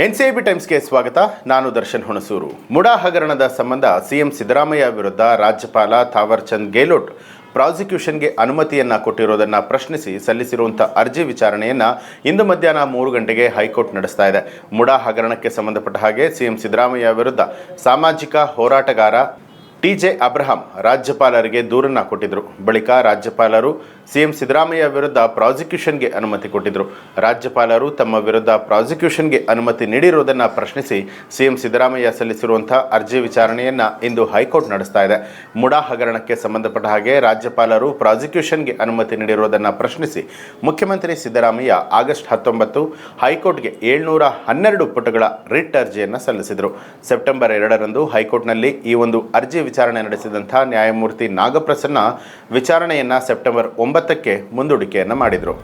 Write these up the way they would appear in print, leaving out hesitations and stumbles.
NCIB ಟೈಮ್ಸ್ಗೆ ಸ್ವಾಗತ. ನಾನು ದರ್ಶನ್ ಹುಣಸೂರು. ಮುಡಾ ಹಗರಣದ ಸಂಬಂಧ ಸಿಎಂ ಸಿದ್ದರಾಮಯ್ಯ ವಿರುದ್ಧ ರಾಜ್ಯಪಾಲ ಥಾವರ್ ಚಂದ್ ಗೆಹ್ಲೋಟ್ ಪ್ರಾಸಿಕ್ಯೂಷನ್ಗೆ ಅನುಮತಿಯನ್ನು ಕೊಟ್ಟಿರೋದನ್ನು ಪ್ರಶ್ನಿಸಿ ಸಲ್ಲಿಸಿರುವಂಥ ಅರ್ಜಿ ವಿಚಾರಣೆಯನ್ನು ಇಂದು ಮಧ್ಯಾಹ್ನ 3 ಗಂಟೆಗೆ ಹೈಕೋರ್ಟ್ ನಡೆಸ್ತಾ ಇದೆ. ಮುಡಾ ಹಗರಣಕ್ಕೆ ಸಂಬಂಧಪಟ್ಟ ಹಾಗೆ ಸಿಎಂ ಸಿದ್ದರಾಮಯ್ಯ ವಿರುದ್ಧ ಸಾಮಾಜಿಕ ಹೋರಾಟಗಾರ ಟಿ.ಜೆ. ಅಬ್ರಹಾಂ ರಾಜ್ಯಪಾಲರಿಗೆ ದೂರನ್ನು ಕೊಟ್ಟಿದ್ದರು. ಬಳಿಕ ರಾಜ್ಯಪಾಲರು ಸಿಎಂ ಸಿದ್ದರಾಮಯ್ಯ ವಿರುದ್ಧ ಪ್ರಾಸಿಕ್ಯೂಷನ್ಗೆ ಅನುಮತಿ ಕೊಟ್ಟಿದ್ದರು. ರಾಜ್ಯಪಾಲರು ತಮ್ಮ ವಿರುದ್ಧ ಪ್ರಾಸಿಕ್ಯೂಷನ್ಗೆ ಅನುಮತಿ ನೀಡಿರುವುದನ್ನು ಪ್ರಶ್ನಿಸಿ ಸಿಎಂ ಸಿದ್ದರಾಮಯ್ಯ ಸಲ್ಲಿಸಿರುವಂಥ ಅರ್ಜಿ ವಿಚಾರಣೆಯನ್ನು ಇಂದು ಹೈಕೋರ್ಟ್ ನಡೆಸ್ತಾ ಇದೆ. ಮುಡಾ ಹಗರಣಕ್ಕೆ ಸಂಬಂಧಪಟ್ಟ ಹಾಗೆ ರಾಜ್ಯಪಾಲರು ಪ್ರಾಸಿಕ್ಯೂಷನ್ಗೆ ಅನುಮತಿ ನೀಡಿರುವುದನ್ನು ಪ್ರಶ್ನಿಸಿ ಮುಖ್ಯಮಂತ್ರಿ ಸಿದ್ದರಾಮಯ್ಯ ಆಗಸ್ಟ್ 19 ಹೈಕೋರ್ಟ್ಗೆ 712 ಪುಟಗಳ ರಿಟ್ ಅರ್ಜಿಯನ್ನು ಸಲ್ಲಿಸಿದರು. ಸೆಪ್ಟೆಂಬರ್ 2ರಂದು ಹೈಕೋರ್ಟ್ನಲ್ಲಿ ಈ ಒಂದು ಅರ್ಜಿ ವಿಚಾರಣೆ ನಡೆಸಿದಂಥ ನ್ಯಾಯಮೂರ್ತಿ ನಾಗಪ್ರಸನ್ನ ವಿಚಾರಣೆಯನ್ನು ಸೆಪ್ಟೆಂಬರ್ 9ಕ್ಕೆ ಮುಂದೂಡಿಕೆಯನ್ನು ಮಾಡಿದರು.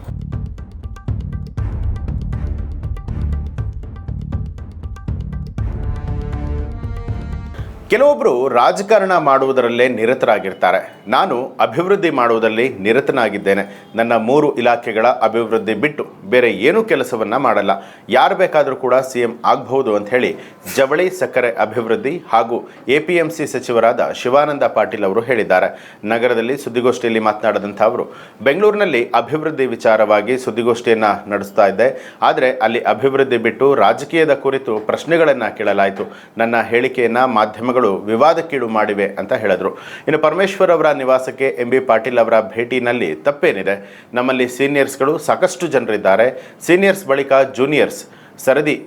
ಕೆಲವೊಬ್ಬರು ರಾಜಕಾರಣ ಮಾಡುವುದರಲ್ಲೇ ನಿರತರಾಗಿರ್ತಾರೆ. ನಾನು ಅಭಿವೃದ್ಧಿ ಮಾಡುವುದರಲ್ಲಿ ನಿರತನಾಗಿದ್ದೇನೆ. ನನ್ನ 3 ಇಲಾಖೆಗಳ ಅಭಿವೃದ್ಧಿ ಬಿಟ್ಟು ಬೇರೆ ಏನೂ ಕೆಲಸವನ್ನು ಮಾಡಲ್ಲ. ಯಾರು ಬೇಕಾದರೂ ಕೂಡ ಸಿಎಂ ಆಗಬಹುದು ಅಂತ ಹೇಳಿ ಜವಳಿ ಸಕ್ಕರೆ ಅಭಿವೃದ್ಧಿ ಹಾಗೂ APMC ಸಚಿವರಾದ ಶಿವಾನಂದ ಪಾಟೀಲ್ ಅವರು ಹೇಳಿದ್ದಾರೆ. ನಗರದಲ್ಲಿ ಸುದ್ದಿಗೋಷ್ಠಿಯಲ್ಲಿ ಮಾತನಾಡಿದಂಥ ಅವರು, ಬೆಂಗಳೂರಿನಲ್ಲಿ ಅಭಿವೃದ್ಧಿ ವಿಚಾರವಾಗಿ ಸುದ್ದಿಗೋಷ್ಠಿಯನ್ನು ನಡೆಸ್ತಾ ಇದ್ದೆ. ಆದರೆ ಅಲ್ಲಿ ಅಭಿವೃದ್ಧಿ ಬಿಟ್ಟು ರಾಜಕೀಯದ ಕುರಿತು ಪ್ರಶ್ನೆಗಳನ್ನು ಕೇಳಲಾಯಿತು. ನನ್ನ ಹೇಳಿಕೆಯನ್ನು ಮಾಧ್ಯಮಗಳು ವಿವಾದಕ್ಕೀಡು ಮಾಡಿವೆ ಅಂತ ಹೇಳಿದ್ರು. ಇನ್ನು ಪರಮೇಶ್ವರ್ ಅವರ ನಿವಾಸಕ್ಕೆ MB ಪಾಟೀಲ್ ಅವರ ಭೇಟಿನಲ್ಲಿ ತಪ್ಪೇನಿದೆ? ನಮ್ಮಲ್ಲಿ ಸೀನಿಯರ್ಸ್ಗಳು ಸಾಕಷ್ಟು ಜನರಿದ್ದಾರೆ. ಸೀನಿಯರ್ಸ್ ಬಳಿಕ ಜೂನಿಯರ್ಸ್ ಸರದಿ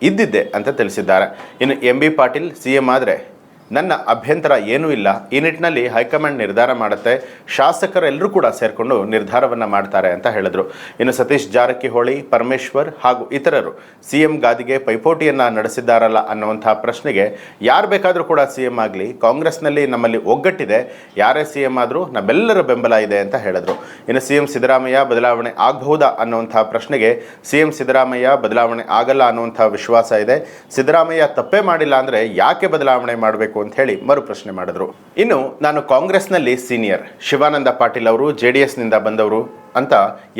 ಇದ್ದಿದ್ದೆ ಅಂತ ತಿಳಿಸಿದ್ದಾರೆ. ಇನ್ನು MB ಪಾಟೀಲ್ CM ಆದರೆ ನನ್ನ ಅಭ್ಯಂತರ ಏನೂ ಇಲ್ಲ. ಈ ನಿಟ್ಟಿನಲ್ಲಿ ಹೈಕಮಾಂಡ್ ನಿರ್ಧಾರ ಮಾಡುತ್ತೆ. ಶಾಸಕರೆಲ್ಲರೂ ಕೂಡ ಸೇರಿಕೊಂಡು ನಿರ್ಧಾರವನ್ನು ಮಾಡ್ತಾರೆ ಅಂತ ಹೇಳಿದ್ರು. ಇನ್ನು ಸತೀಶ್ ಜಾರಕಿಹೊಳಿ, ಪರಮೇಶ್ವರ್ ಹಾಗೂ ಇತರರು CM ಗಾದಿಗೆ ಪೈಪೋಟಿಯನ್ನು ನಡೆಸಿದ್ದಾರಲ್ಲ ಅನ್ನುವಂಥ ಪ್ರಶ್ನೆಗೆ, ಯಾರು ಬೇಕಾದರೂ ಕೂಡ CM ಆಗಲಿ, ಕಾಂಗ್ರೆಸ್ನಲ್ಲಿ ನಮ್ಮಲ್ಲಿ ಒಗ್ಗಟ್ಟಿದೆ, ಯಾರೇ CM ಆದರೂ ನಮ್ಮೆಲ್ಲರ ಬೆಂಬಲ ಇದೆ ಅಂತ ಹೇಳಿದ್ರು. ಇನ್ನು CM ಸಿದ್ದರಾಮಯ್ಯ ಬದಲಾವಣೆ ಆಗಬಹುದಾ ಅನ್ನುವಂಥ ಪ್ರಶ್ನೆಗೆ, CM ಸಿದ್ದರಾಮಯ್ಯ ಬದಲಾವಣೆ ಆಗಲ್ಲ ಅನ್ನುವಂಥ ವಿಶ್ವಾಸ ಇದೆ. ಸಿದ್ದರಾಮಯ್ಯ ತಪ್ಪೇ ಮಾಡಿಲ್ಲ ಅಂದರೆ ಯಾಕೆ ಬದಲಾವಣೆ ಮಾಡಬೇಕು ಅಂತ ಹೇಳಿ ಮರು ಪ್ರಶ್ನೆ ಮಾಡಿದ್ರು. ಇನ್ನು ನಾನು ಕಾಂಗ್ರೆಸ್ನಲ್ಲಿ ಸೀನಿಯರ್, ಶಿವಾನಂದ ಪಾಟೀಲ್ ಅವರು JDSನಿಂದ ಬಂದವರು ಅಂತ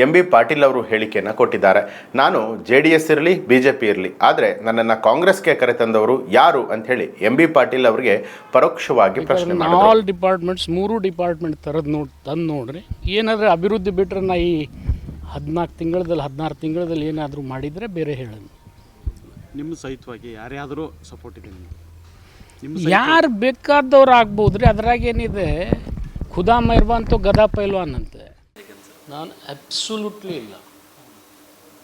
MB ಪಾಟೀಲ್ ಅವರು ಹೇಳಿಕೆಯನ್ನು ಕೊಟ್ಟಿದ್ದಾರೆ. ನಾನು JDS ಇರಲಿ BJP ಇರಲಿ, ಆದರೆ ನನ್ನನ್ನು ಕಾಂಗ್ರೆಸ್ಗೆ ಕರೆತಂದವರು ಯಾರು ಅಂತ ಹೇಳಿ MB ಪಾಟೀಲ್ ಅವರಿಗೆ ಪರೋಕ್ಷವಾಗಿ ಪ್ರಶ್ನೆ ಮಾಡಿದ್ರು. ಆಲ್ ಡಿಪಾರ್ಟ್ಮೆಂಟ್ಸ್ 3 ಡಿಪಾರ್ಟ್ಮೆಂಟ್ ತಂದು ನೋಡ್ರಿ, ಏನಾದರೂ ಅಭಿವೃದ್ಧಿ ಬಿಟ್ಟರೆ ನಾ ಈ 16 ತಿಂಗಳಲ್ಲಿ ಏನಾದರೂ ಮಾಡಿದರೆ ಬೇರೆ ಹೇಳೋಣ. ನಿಮ್ಮ ಸಹಿತವಾಗಿ ಯಾರ್ಯಾದರೂ ಸಪೋರ್ಟ್ ಇದೆ? ಯಾರು ಬೇಕಾದವ್ರು ಆಗ್ಬೋದು. ಅದ್ರಾಗೇನಿದೆ, ಖುದಾ ಮೆಹರ್ಬಾನ್ ತೋ ಗದಾ ಪೈಲ್ವಾನ್ ಅಂತೆ. ನಾನು ಅಬ್ಸಲ್ಯೂಟ್ಲಿ ಇಲ್ಲ.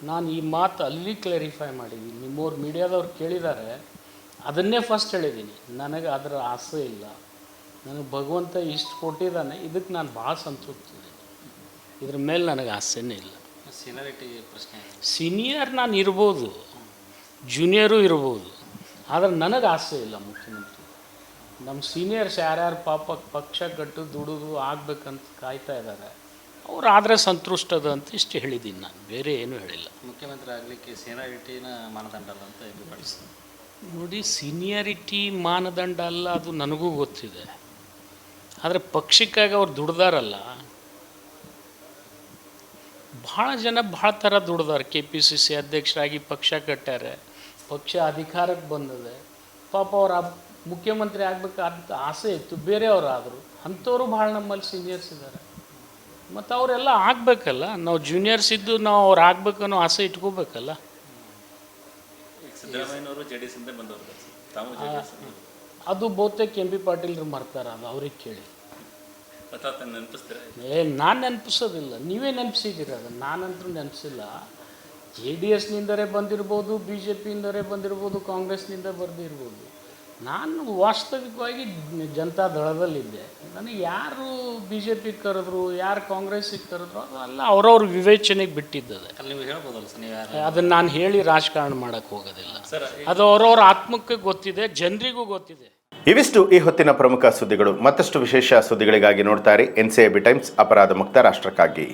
ನಾನು ಈ ಮಾತು ಅಲ್ಲಿ ಕ್ಲಾರಿಫೈ ಮಾಡಿದ್ದೀನಿ. ನಿಮ್ಮವ್ರು ಮೀಡಿಯಾದವ್ರು ಕೇಳಿದ್ದಾರೆ, ಅದನ್ನೇ ಫಸ್ಟ್ ಹೇಳಿದ್ದೀನಿ. ನನಗೆ ಅದರ ಆಸೆ ಇಲ್ಲ. ನನಗೆ ಭಗವಂತ ಇಷ್ಟು ಕೊಟ್ಟಿದ್ದಾನೆ, ಇದಕ್ಕೆ ನಾನು ಭಾಳ ಸಂತೃಪ್ತಿದ್ದೀನಿ. ಇದ್ರ ಮೇಲೆ ನನಗೆ ಆಸೆನೇ ಇಲ್ಲ. ಸೀನಿಯರಿಟಿ ಪ್ರಶ್ನೆ, ಸೀನಿಯರ್ ನಾನು ಇರ್ಬೋದು, ಜೂನಿಯರು ಇರ್ಬೋದು, ಆದರೆ ನನಗೆ ಆಸೆ ಇಲ್ಲ. ಮುಖ್ಯಮಂತ್ರಿ ನಮ್ಮ ಸೀನಿಯರ್ಸ್ ಯಾರ್ಯಾರು ಪಾಪ ಪಕ್ಷ ಕಟ್ಟು ದುಡಿದು ಆಗ್ಬೇಕಂತ ಕಾಯ್ತಾ ಇದ್ದಾರೆ, ಅವ್ರು ಆದರೆ ಸಂತುಷ್ಟದ ಅಂತ ಇಷ್ಟು ಹೇಳಿದ್ದೀನಿ. ನಾನು ಬೇರೆ ಏನೂ ಹೇಳಿಲ್ಲ. ಮುಖ್ಯಮಂತ್ರಿ ಆಗಲಿಕ್ಕೆ ಸೀನಿಯರಿಟಿನ ಮಾನದಂಡ ಅಲ್ಲ ಅಂತ ಇದು ನೋಡಿ, ಸೀನಿಯರಿಟಿ ಮಾನದಂಡ ಅಲ್ಲ, ಅದು ನನಗೂ ಗೊತ್ತಿದೆ. ಆದರೆ ಪಕ್ಷಕ್ಕಾಗಿ ಅವ್ರು ದುಡ್ದಾರಲ್ಲ, ಭಾಳ ಜನ ಭಾಳ ಥರ ದುಡ್ದಾರೆ. KPCC ಅಧ್ಯಕ್ಷರಾಗಿ ಪಕ್ಷ ಕಟ್ಟಾರೆ, ಪಕ್ಷ ಅಧಿಕಾರಕ್ಕೆ ಬಂದಿದೆ. ಪಾಪ ಅವ್ರು ಮುಖ್ಯಮಂತ್ರಿ ಆಗಬೇಕಾದ ಆಸೆ ಇತ್ತು, ಬೇರೆಯವರಾದರು. ಅಂಥವರು ಭಾಳ ನಮ್ಮಲ್ಲಿ ಸೀನಿಯರ್ಸ್ ಇದ್ದಾರೆ. ಮತ್ತು ಅವರೆಲ್ಲ ಆಗಬೇಕಲ್ಲ. ನಾವು ಜೂನಿಯರ್ಸ್ ಇದ್ದು ನಾವು ಅವ್ರು ಆಗಬೇಕನ್ನೋ ಆಸೆ ಇಟ್ಕೋಬೇಕಲ್ಲ. ಸಿದ್ದರಾಮಯ್ಯನವರು JDSನಿಂದ ಬಂದವರು, ಅದು ಬಹುತೇಕ MB ಪಾಟೀಲ್ರು ಮರ್ತಾರೆ. ಅದು ಅವ್ರಿಗೆ ಕೇಳಿ. ನಾನು ನೆನಪಿಸೋದಿಲ್ಲ, ನೀವೇ ನೆನಪಿಸಿದ್ದೀರ. ಅದು ನಾನಂತರೂ ನೆನಪಿಸಿಲ್ಲ. JDSನಿಂದಲೇ ಬಂದಿರ್ಬೋದು, BJPಯಿಂದಲೇ ಬಂದಿರ್ಬೋದು, ಕಾಂಗ್ರೆಸ್ನಿಂದ ಬರ್ದಿರ್ಬೋದು. ನಾನು ವಾಸ್ತವಿಕವಾಗಿ ಜನತಾ ದಳದಲ್ಲಿದ್ದೆ. ನನಗೆ ಯಾರು BJP ಕರೆದ್ರು, ಯಾರು ಕಾಂಗ್ರೆಸ್ಸಿಗೆ ಕರೆದ್ರು, ಅದೆಲ್ಲ ಅವ್ರವ್ರ ವಿವೇಚನೆಗೆ ಬಿಟ್ಟಿದ್ದದೆ. ನೀವು ಹೇಳ್ಬೋದಲ್ಲ ಸರ್, ನೀವು ಅದನ್ನು ನಾನು ಹೇಳಿ ರಾಜಕಾರಣ ಮಾಡೋಕ್ಕೆ ಹೋಗೋದಿಲ್ಲ. ಅದು ಅವ್ರವ್ರ ಆತ್ಮಕ್ಕೆ ಗೊತ್ತಿದೆ, ಜನರಿಗೂ ಗೊತ್ತಿದೆ. ಇವಿಷ್ಟು ಈ ಹೊತ್ತಿನ ಪ್ರಮುಖ ಸುದ್ದಿಗಳು. ಮತ್ತಷ್ಟು ವಿಶೇಷ ಸುದ್ದಿಗಳಿಗಾಗಿ ನೋಡ್ತಾ ಇರಿ NCIB ಟೈಮ್ಸ್, ಅಪರಾಧ ಮುಕ್ತ ರಾಷ್ಟ್ರಕ್ಕಾಗಿ.